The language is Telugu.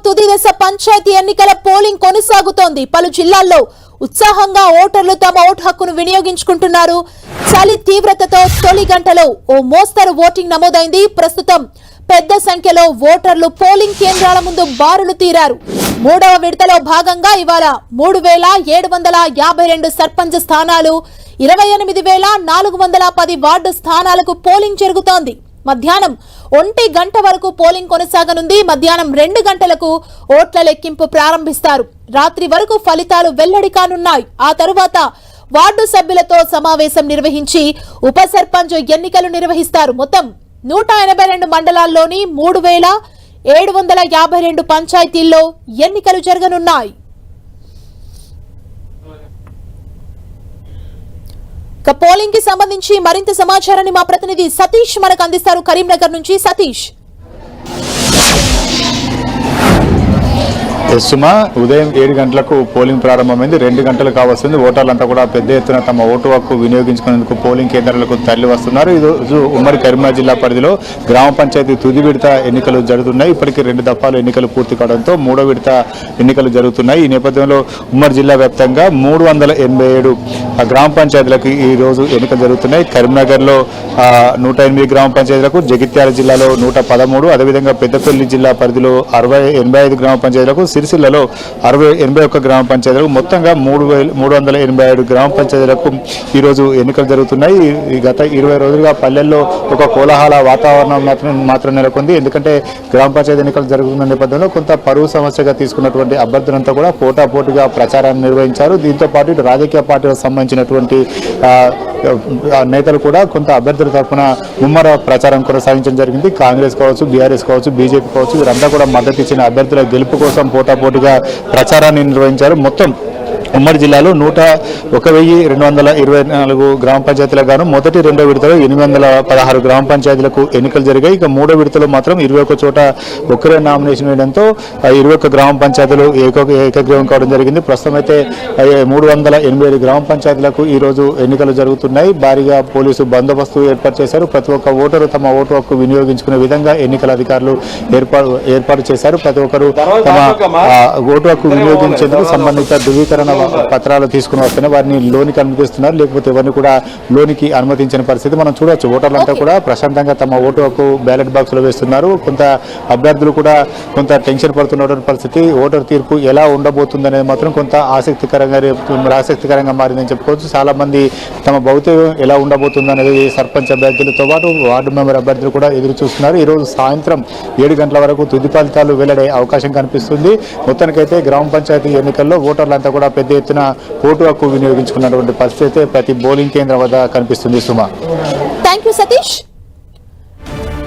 తుది దశ పంచాయతీ ఎన్నికల పోలింగ్ కొనసాగుతోంది. పలు జిల్లాల్లో ఉత్సాహంగా ఓటర్లు తమ ఓటు హక్కును వినియోగించుకుంటున్నారు. చలి తీవ్రతతో తొలి గంటలో ఓ మోస్తరు ఓటింగ్ నమోదైంది. ప్రస్తుతం పెద్ద సంఖ్యలో ఓటర్లు పోలింగ్ కేంద్రాల ముందు బారులు తీరారు. మూడవ విడతలో భాగంగా ఇవాళ 3752 సర్పంచ్ స్థానాలు, 28410 వార్డు స్థానాలకు పోలింగ్ జరుగుతోంది. మధ్యాహ్నం 1 గంట వరకు పోలింగ్ కొనసాగనుంది. మధ్యాహ్నం 2 గంటలకు ఓట్ల లెక్కింపు ప్రారంభిస్తారు. రాత్రి వరకు ఫలితాలు వెల్లడి కానున్నాయి. ఆ తరువాత వార్డు సభ్యులతో సమావేశం నిర్వహించి ఉప సర్పంచ్ ఎన్నికలు నిర్వహిస్తారు. మొత్తం 182 మండలాల్లోని 3752 పంచాయతీల్లో ఎన్నికలు జరగనున్నాయి. పోలింగ్ కి సంబంధించి మరింత సమాచారాన్ని మా ప్రతినిధి సతీష్ మనకు అందిస్తారు. కరీంనగర్ నుంచి సతీష్. సుమా, ఉదయం 7 గంటలకు పోలింగ్ ప్రారంభమైంది. 2 గంటలు కావస్తుంది. ఓటర్లంతా కూడా పెద్ద ఎత్తున తమ ఓటు హక్కు వినియోగించుకునేందుకు పోలింగ్ కేంద్రాలకు తరలి వస్తున్నారు. ఈరోజు ఉమ్మడి కరీంనగర్ జిల్లా పరిధిలో గ్రామ పంచాయతీ తుది విడత ఎన్నికలు జరుగుతున్నాయి. ఇప్పటికీ 2 దఫాలు ఎన్నికలు పూర్తి కావడంతో 3వ విడత ఎన్నికలు జరుగుతున్నాయి. ఈ నేపథ్యంలో ఉమ్మడి జిల్లా వ్యాప్తంగా 387 గ్రామ పంచాయతీలకు ఈ రోజు ఎన్నికలు జరుగుతున్నాయి. కరీంనగర్లో 108 గ్రామ పంచాయతీలకు, జగిత్యాల జిల్లాలో 113, అదేవిధంగా పెద్దపల్లి జిల్లా పరిధిలో 85 గ్రామ పంచాయతీలకు, సిరిసిల్లలో 81 గ్రామ పంచాయతీలకు, మొత్తంగా 387 గ్రామ పంచాయతీలకు ఈరోజు ఎన్నికలు జరుగుతున్నాయి. గత 20 రోజులుగా పల్లెల్లో ఒక కోలాహల వాతావరణం మాత్రం నెలకొంది. ఎందుకంటే గ్రామ పంచాయతీ ఎన్నికలు జరుగుతున్న నేపథ్యంలో కొంత పరువు సమస్యగా తీసుకున్నటువంటి అభ్యర్థులంతా కూడా పోటాపోటీగా ప్రచారాన్ని నిర్వహించారు. దీంతో పాటు ఇటు రాజకీయ పార్టీలకు సంబంధించినటువంటి నేతలు కూడా కొంత అభ్యర్థుల తరఫున ముమ్మర ప్రచారం కొనసాగించడం జరిగింది. కాంగ్రెస్ కావచ్చు, బీఆర్ఎస్ కావచ్చు, బీజేపీ కావచ్చు, వీరంతా కూడా మద్దతు ఇచ్చిన అభ్యర్థుల గెలుపు కోసం పోటాపోటీగా ప్రచారాన్ని నిర్వహించారు. మొత్తం ఉమ్మడి జిల్లాలో 101,224 గ్రామ పంచాయతీలకు గాను మొదటి 2వ విడతలో 816 గ్రామ పంచాయతీలకు ఎన్నికలు జరిగాయి. ఇక 3వ విడతలో మాత్రం 21 చోట ఒక్కరే నామినేషన్ వేయడంతో 21 గ్రామ పంచాయతీలు ఏకగ్రీవం కావడం జరిగింది. ప్రస్తుతం అయితే 387 గ్రామ పంచాయతీలకు ఈరోజు ఎన్నికలు జరుగుతున్నాయి. భారీగా పోలీసు బందోబస్తు ఏర్పాటు చేశారు. ప్రతి ఒక్క ఓటరు తమ ఓటు హక్కు వినియోగించుకునే విధంగా ఎన్నికల అధికారులు ఏర్పాటు చేశారు. ప్రతి ఒక్కరు తమ ఓటు హక్కు వినియోగించేందుకు సంబంధిత ధృవీకరణ పత్రాలు తీసుకుని వస్తేనే వారిని లోనికి అనుమతిస్తున్నారు. లేకపోతే ఎవరిని కూడా లోనికి అనుమతించిన పరిస్థితి మనం చూడవచ్చు. ఓటర్లంతా కూడా ప్రశాంతంగా తమ ఓటు హక్కు బ్యాలెట్ బాక్స్ లో వేస్తున్నారు. కొంత అభ్యర్థులు కూడా కొంత టెన్షన్ పడుతున్నటువంటి పరిస్థితి. ఓటర్ తీర్పు ఎలా ఉండబోతుందనేది మాత్రం కొంత ఆసక్తికరంగా మారిందని చెప్పుకోవచ్చు. చాలా మంది తమ భౌతికం ఎలా ఉండబోతుందనేది సర్పంచ్ అభ్యర్థులతో పాటు వార్డు మెంబర్ అభ్యర్థులు కూడా ఎదురు చూస్తున్నారు. ఈ రోజు సాయంత్రం 7 గంటల వరకు తుది ఫలితాలు వెల్లడే అవకాశం కనిపిస్తుంది. మొత్తానికైతే గ్రామ పంచాయతీ ఎన్నికల్లో ఓటర్లంతా కూడా పెద్ద ఎత్తున ఓటు హక్కు వినియోగించుకున్నటువంటి పరిస్థితి ప్రతి పోలింగ్ కేంద్రం వద్ద కనిపిస్తుంది. సుమా, థాంక్యూ సతీష్.